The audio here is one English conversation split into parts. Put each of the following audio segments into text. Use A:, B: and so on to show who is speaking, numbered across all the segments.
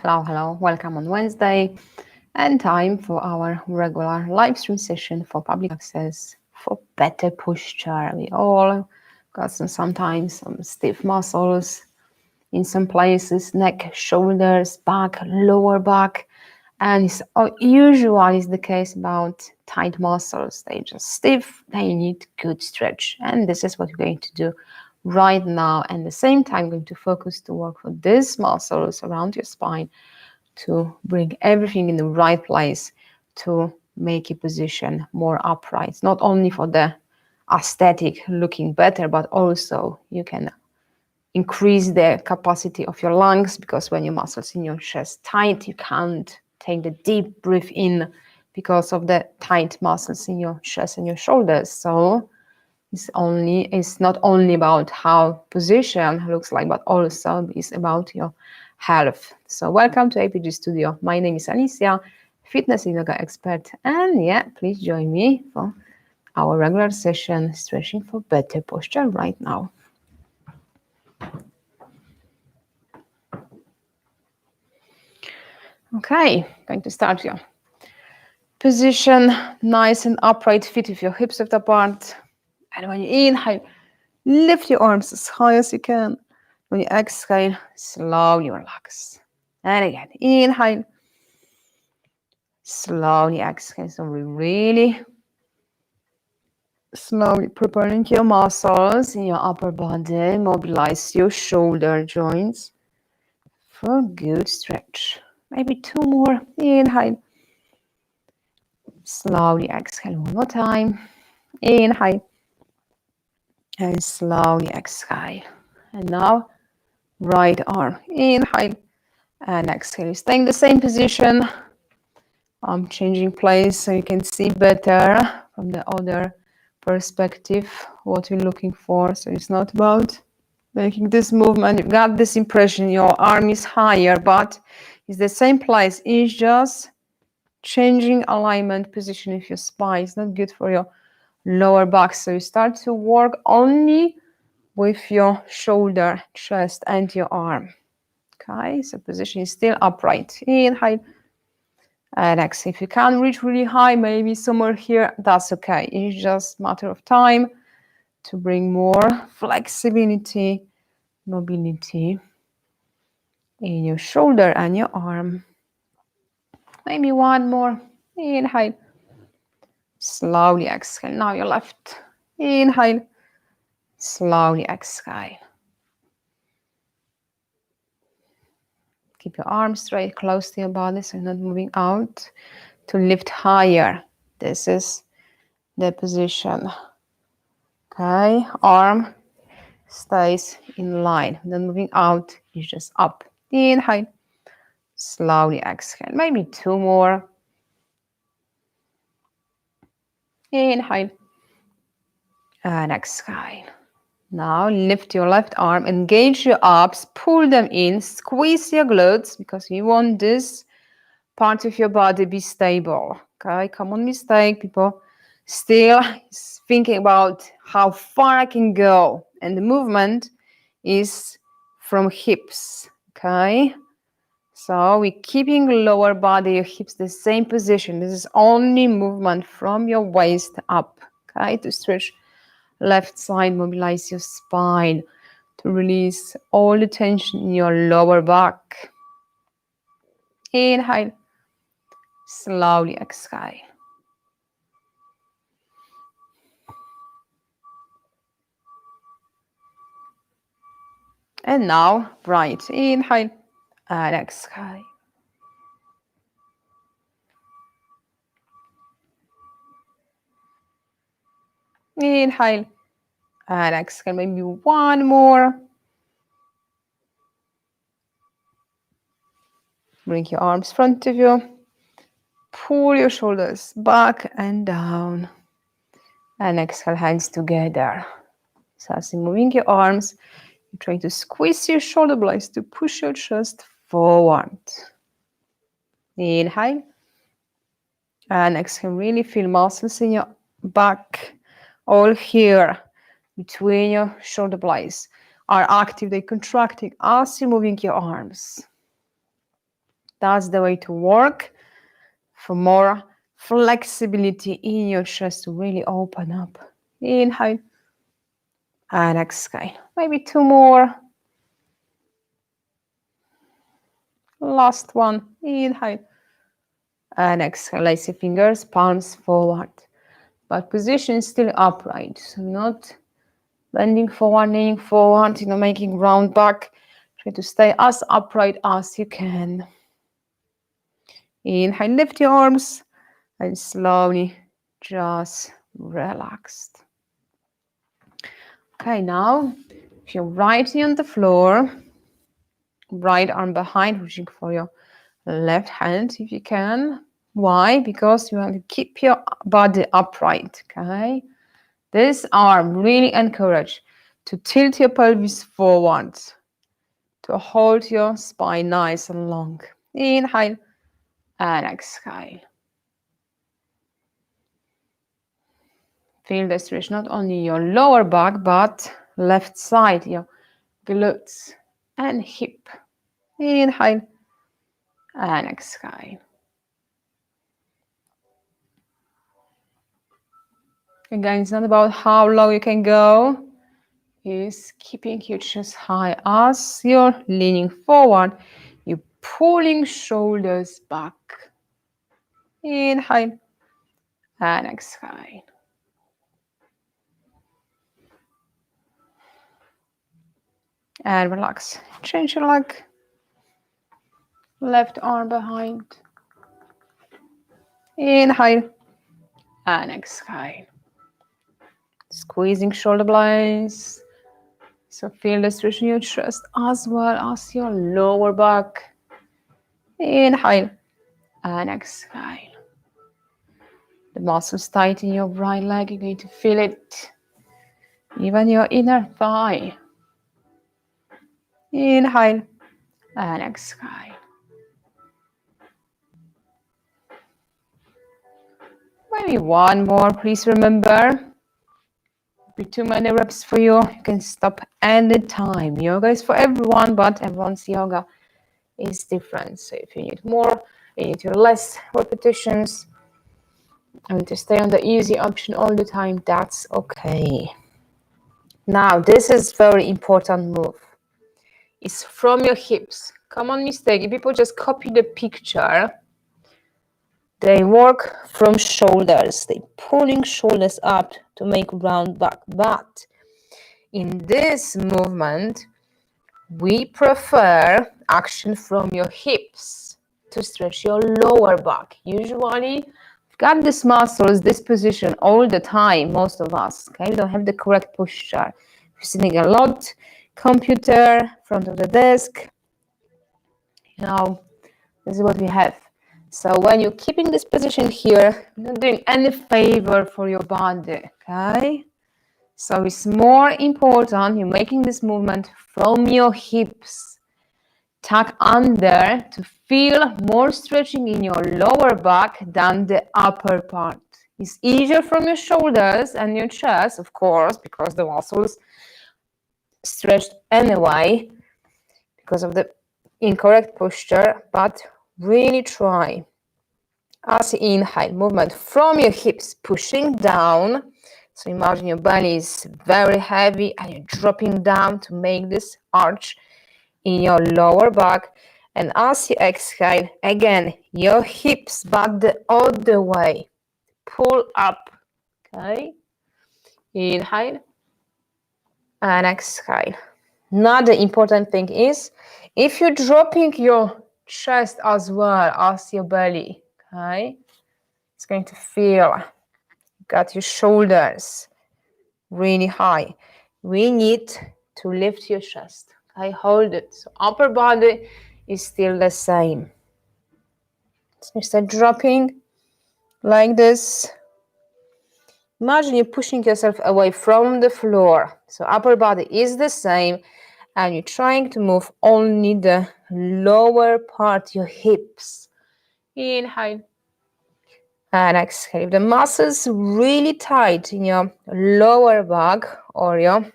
A: Hello, hello, welcome on Wednesday and time for our regular live stream session for public access for better posture. We all got sometimes some stiff muscles in some places, neck, shoulders, back, lower back, and it's usually is the case about tight muscles. They just stiff, they need good stretch, and this is what we're going to do right now. And at the same time, I'm going to focus to work for these muscles around your spine to bring everything in the right place to make your position more upright, not only for the aesthetic looking better, but also you can increase the capacity of your lungs, because when your muscles in your chest tight, you can't take the deep breath in because of the tight muscles in your chest and your shoulders. So it's not only about how position looks like, but also it's about your health. So welcome to APG.STUDIO. My name is Alicia, fitness and yoga expert, and yeah, please join me for our regular session, stretching for better posture right now. Okay, going to start here. Position nice and upright, feet with your hips width apart. And when you inhale, lift your arms as high as you can. When you exhale, slowly relax. And again, inhale, slowly exhale. So we really slowly preparing your muscles in your upper body. Mobilize your shoulder joints for a good stretch. Maybe two more. Inhale. Slowly exhale one more time. Inhale. And slowly exhale. And now, right arm. Inhale. And exhale. Stay in the same position. I'm changing place so you can see better from the other perspective what we're looking for. So it's not about making this movement. You've got this impression your arm is higher, but it's the same place. It's just changing alignment, position of your spine. It's not good for your lower back. So you start to work only with your shoulder, chest, and your arm. Okay, so position is still upright. Inhale. And exhale. If you can't reach really high, maybe somewhere here, that's okay. It's just a matter of time to bring more flexibility, mobility in your shoulder and your arm. Maybe one more. Inhale. Slowly exhale. Now your left. Inhale. Slowly exhale. Keep your arms straight, close to your body, so you're not moving out. To lift higher. This is the position. Okay, arm stays in line. Then moving out is just up. Inhale. Slowly exhale. Maybe two more. Inhale. And exhale. Now lift your left arm, engage your abs, pull them in, squeeze your glutes, because you want this part of your body be stable. Okay, common mistake. People still thinking about how far I can go, and the movement is from hips. Okay, so we're keeping lower body, your hips the same position. This is only movement from your waist up. Okay, to stretch left side, mobilize your spine to release all the tension in your lower back. Inhale. Slowly exhale. And now, right, inhale and exhale. Inhale and exhale. Maybe one more. Bring your arms front of you. Pull your shoulders back and down. And exhale, hands together. So as you're moving your arms, you're trying to squeeze your shoulder blades to push your chest forward. Inhale. And exhale, really feel muscles in your back, all here between your shoulder blades are active. They're contracting as you're moving your arms. That's the way to work for more flexibility in your chest to really open up. Inhale and exhale. Maybe two more. Last one. Inhale and exhale. Lace your fingers, palms forward. But position is still upright. So not bending forward, leaning forward, making round back. Try to stay as upright as you can. Inhale, lift your arms and slowly just relax. Okay, now if you're right on the floor, right arm behind, reaching for your left hand if you can. Why? Because you want to keep your body upright, okay? This arm really encourage to tilt your pelvis forward, to hold your spine nice and long. Inhale and exhale. Feel the stretch not only your lower back, but left side, your glutes and hip. Inhale and exhale. Again, it's not about how low you can go. It's keeping your chest high as you're leaning forward. You're pulling shoulders back. Inhale and exhale. And relax. Change your leg. Left arm behind. Inhale and exhale. Squeezing shoulder blades. So feel the stretch in your chest as well as your lower back. Inhale and exhale. The muscles tight in your right leg. You're going to feel it. Even your inner thigh. Inhale and exhale. Maybe one more. Please remember, be too many reps for you. You can stop anytime. Yoga is for everyone, but everyone's yoga is different. So if you need more, you need your less repetitions, and to stay on the easy option all the time, that's okay. Now, this is very important move. It's from your hips. Common mistake, people just copy the picture. They work from shoulders. They pulling shoulders up to make round back. But in this movement, we prefer action from your hips to stretch your lower back. Usually, we've got these muscles, this position all the time, most of us. Okay, we don't have the correct posture. We're sitting a lot, computer, front of the desk. This is what we have. So when you're keeping this position here, you're not doing any favor for your body, okay? So it's more important you're making this movement from your hips. Tuck under to feel more stretching in your lower back than the upper part. It's easier from your shoulders and your chest, of course, because the muscles stretched anyway because of the incorrect posture, but really try. As you inhale, movement from your hips, pushing down. So imagine your belly is very heavy and you're dropping down to make this arch in your lower back. And as you exhale, again, your hips back the other way. Pull up, okay? Inhale and exhale. Another important thing is, if you're dropping your chest as well as your belly, okay, it's going to feel, you got your shoulders really high. We need to lift your chest, okay, hold it. So upper body is still the same. So you start dropping like this. Imagine you're pushing yourself away from the floor. So upper body is the same. And you're trying to move only the lower part, your hips. Inhale and exhale. If the muscles really tight in your lower back or your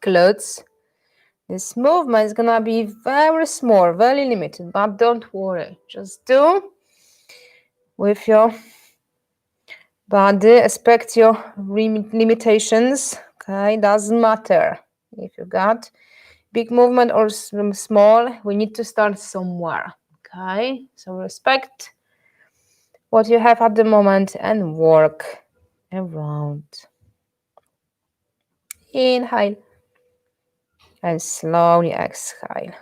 A: glutes, This movement is gonna be very small, very limited, but don't worry. Just do with your body, respect your limitations. Okay, doesn't matter if you got big movement or small. We need to start somewhere. Okay, so respect what you have at the moment and work around. Inhale and slowly exhale.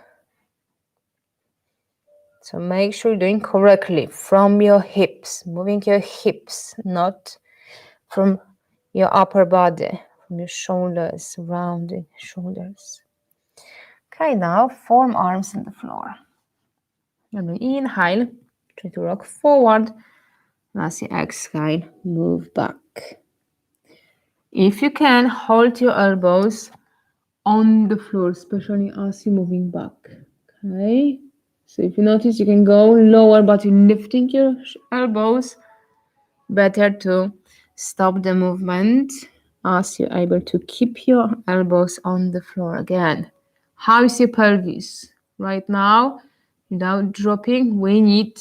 A: So make sure you're doing correctly from your hips, moving your hips, not from your upper body, from your shoulders, rounding shoulders. Okay, now form arms on the floor. And inhale, try to rock forward. As you exhale, move back. If you can, hold your elbows on the floor, especially as you're moving back. Okay, so if you notice, you can go lower, but you're lifting your elbows. Better to stop the movement as you're able to keep your elbows on the floor again. How is your pelvis? Right now, without dropping, we need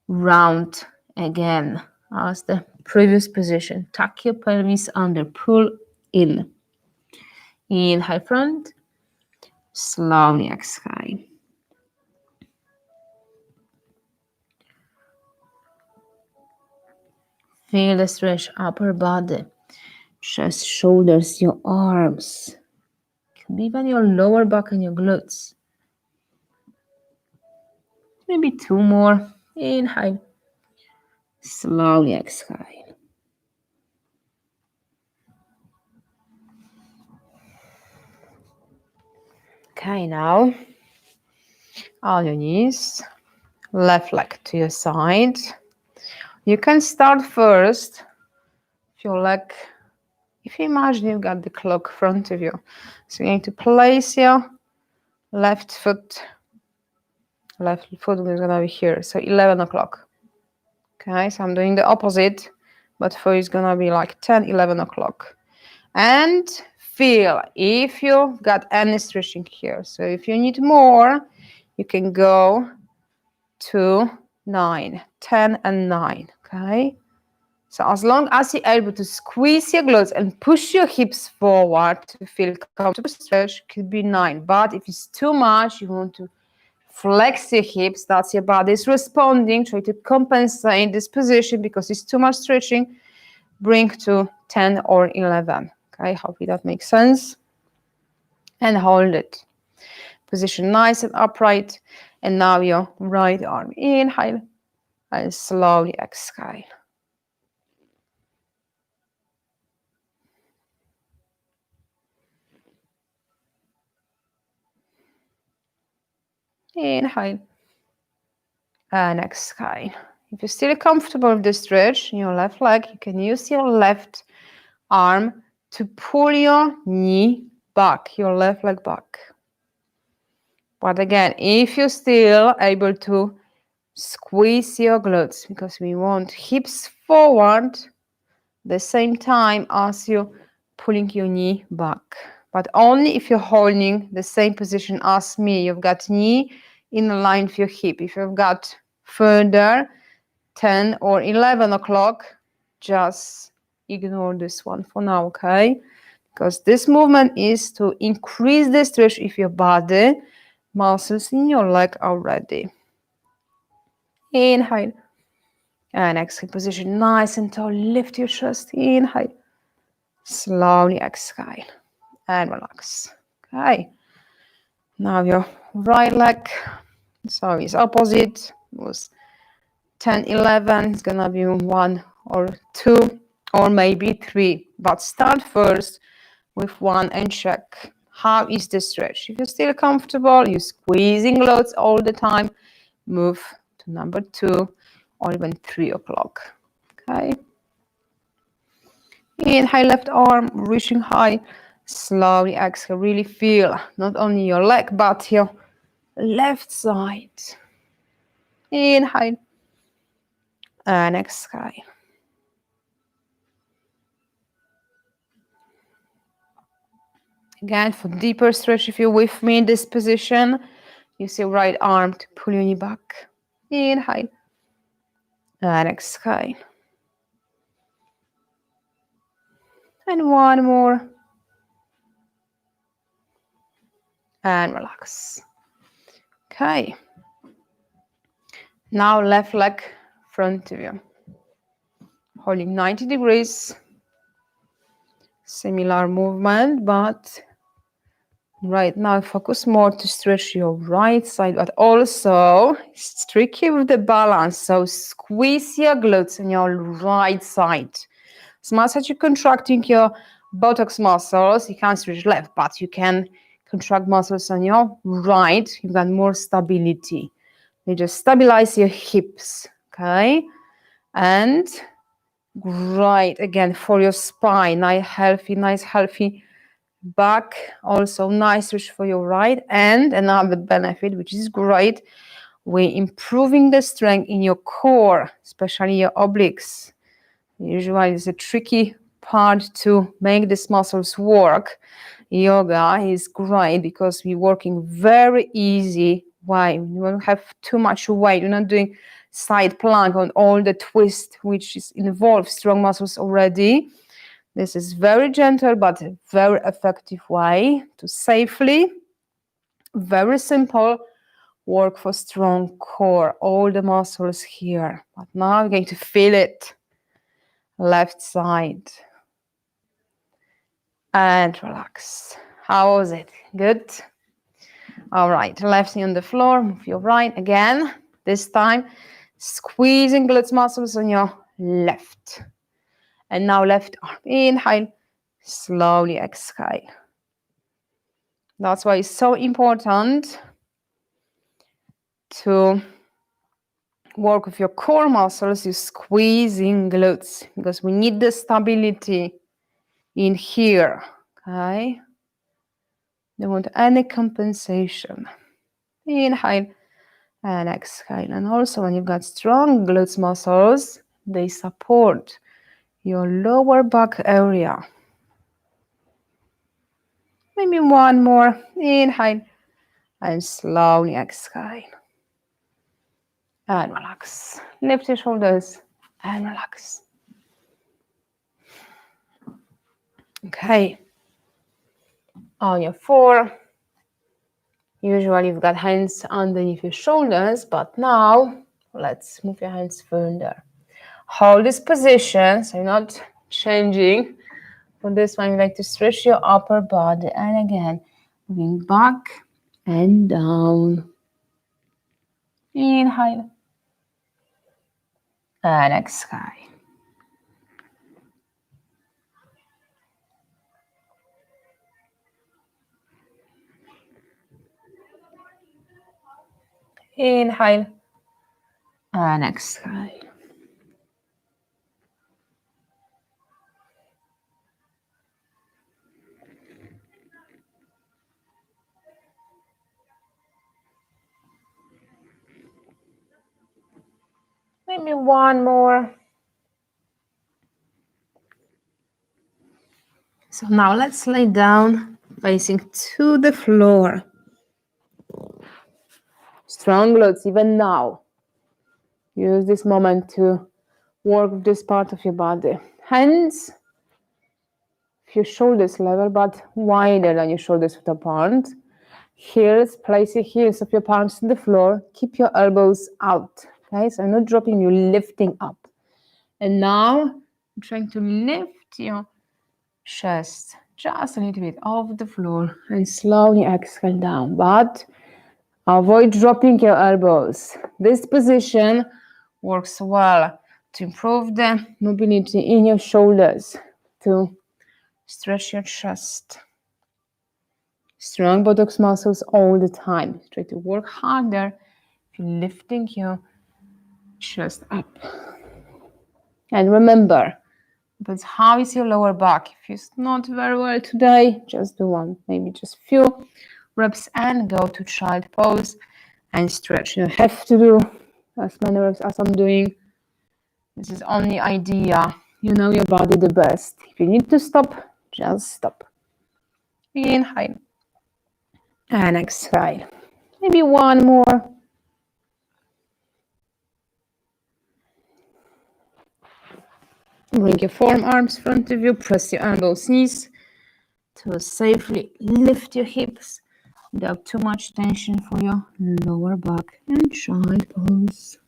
A: round again as the previous position. Tuck your pelvis under, pull in. Inhale front, slowly exhale. Feel the stretch upper body, chest, shoulders, your arms. Could be even your lower back and your glutes. Maybe two more. Inhale. Slowly exhale. Okay, now on your knees, left leg to your side. You can start first if your leg, if you imagine you've got the clock in front of you. So you need to place your left foot is gonna be here. So 11 o'clock. Okay, so I'm doing the opposite, but for you it's gonna be like 10, 11 o'clock. And feel if you got any stretching here. So if you need more, you can go to 9, 10 and 9. Okay. So as long as you're able to squeeze your glutes and push your hips forward to feel comfortable stretch, could be 9. But if it's too much, you want to flex your hips, that's your body's responding, try to compensate this position because it's too much stretching, bring to 10 or 11. Okay, hopefully that makes sense. And hold it. Position nice and upright. And now your right arm. Inhale and slowly exhale. Inhale and exhale. If you're still comfortable with the stretch in your left leg, you can use your left arm to pull your knee back, your left leg back. But again, if you're still able to squeeze your glutes, because we want hips forward the same time as you pulling your knee back. But only if you're holding the same position as me. You've got knee in line with your hip. If you've got further 10 or 11 o'clock, just ignore this one for now, okay? Because this movement is to increase the stretch of your body muscles in your leg already. Inhale and exhale. Position nice and tall. Lift your chest. Inhale. Slowly exhale and relax. Okay. Now your right leg. So it's opposite. It was 10, 11. It's gonna be 1 or 2 or maybe 3. But start first with 1 and check how is the stretch. If you're still comfortable, you're squeezing glutes all the time, move to number 2 or even 3 o'clock. Okay. Inhale, left arm, reaching high. Slowly exhale. Really feel not only your leg, but your left side. Inhale and exhale. Again, for deeper stretch, if you're with me in this position, use your right arm to pull your knee back. Inhale and exhale. And one more. And relax. Okay. Now left leg front of you. Holding 90 degrees. Similar movement, but right now focus more to stretch your right side, but also it's tricky with the balance. So squeeze your glutes on your right side. As much as you're contracting your buttocks muscles, you can't stretch left, but you can contract muscles on your right. You've got more stability. You just stabilize your hips, okay? And right, again, for your spine, nice healthy back. Also nice stretch for your right. And another benefit, which is great, we're improving the strength in your core, especially your obliques. Usually it's a tricky part to make these muscles work. Yoga is great because we're working very easy. Why? You don't have too much weight. You're not doing side plank on all the twist, which involves strong muscles already. This is very gentle but a very effective way to safely, very simple, work for strong core, all the muscles here. But now I'm going to feel it. Left side. And relax. How was it? Good? All right, left knee on the floor, move your right again. This time, squeezing glutes muscles on your left. And now left arm, inhale, slowly exhale. That's why it's so important to work with your core muscles, you squeezing glutes, because we need the stability in here, okay? Don't want any compensation. Inhale and exhale. And also when you've got strong glutes muscles, they support your lower back area. Maybe one more. Inhale and slowly exhale. And relax. Lift your shoulders and relax. Okay. On your four. Usually you've got hands underneath your shoulders, but now let's move your hands further. Hold this position, so you're not changing. For this one, you like to stretch your upper body. And again, moving back and down. Inhale. And exhale. Inhale. And exhale. Maybe one more. So now let's lay down, facing to the floor. Strong glutes, even now. Use this moment to work with this part of your body. Hands, your shoulders level, but wider than your shoulders width apart. Heels, place your heels of your palms to the floor. Keep your elbows out. Okay, so I'm not dropping, you're lifting up. And now I'm trying to lift your chest just a little bit off the floor and slowly exhale down. But avoid dropping your elbows. This position works well to improve the mobility in your shoulders, to stretch your chest. Strong buttocks muscles all the time. Try to work harder if you're lifting your chest up. And remember, but how is your lower back? If it's not very well today, just do one, maybe just few reps and go to child pose and stretch. You don't have to do as many reps as I'm doing. This is only idea. You know your body the best. If you need to stop, just stop. Inhale. And exhale. Maybe one more. Bring your forearms in front of you. Press your elbows, knees to safely lift your hips without too much tension for your lower back. And child pose.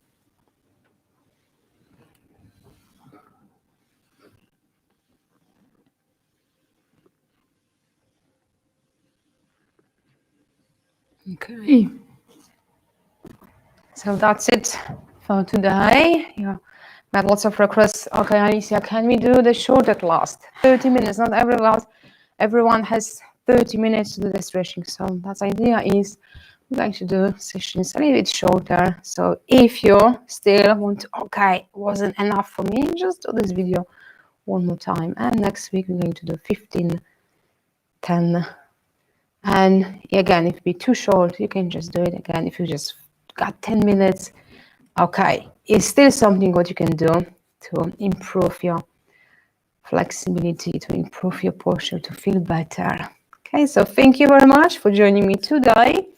A: Okay. So that's it for today. Yeah. Got lots of requests. Okay, Alicia, can we do the shorter class? 30 minutes. Not everyone has 30 minutes to do the stretching. So that's idea is we like to do sessions a little bit shorter. So if you still want to, okay, wasn't enough for me, just do this video one more time. And next week we're going to do 15, 10. And again, if it be too short, you can just do it again. If you just got 10 minutes, okay, it's still something what you can do to improve your flexibility, to improve your posture, to feel better. Okay, so thank you very much for joining me today.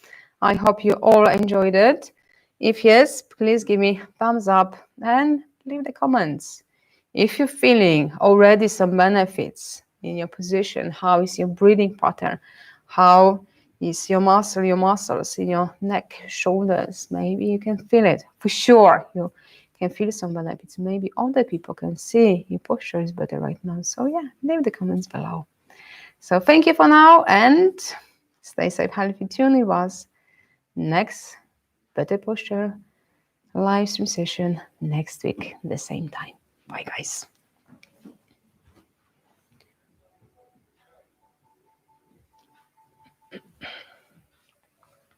A: I hope you all enjoyed it. If yes, please give me thumbs up and leave the comments. If you're feeling already some benefits in your position, how is your breathing pattern? How is your muscles in your neck, shoulders? Maybe you can feel it. For sure, you can feel some benefits. Maybe other people can see your posture is better right now. So yeah, leave the comments below. So thank you for now and stay safe, healthy, tune with us. Next Better Posture live stream session next week, the same time. Bye, guys.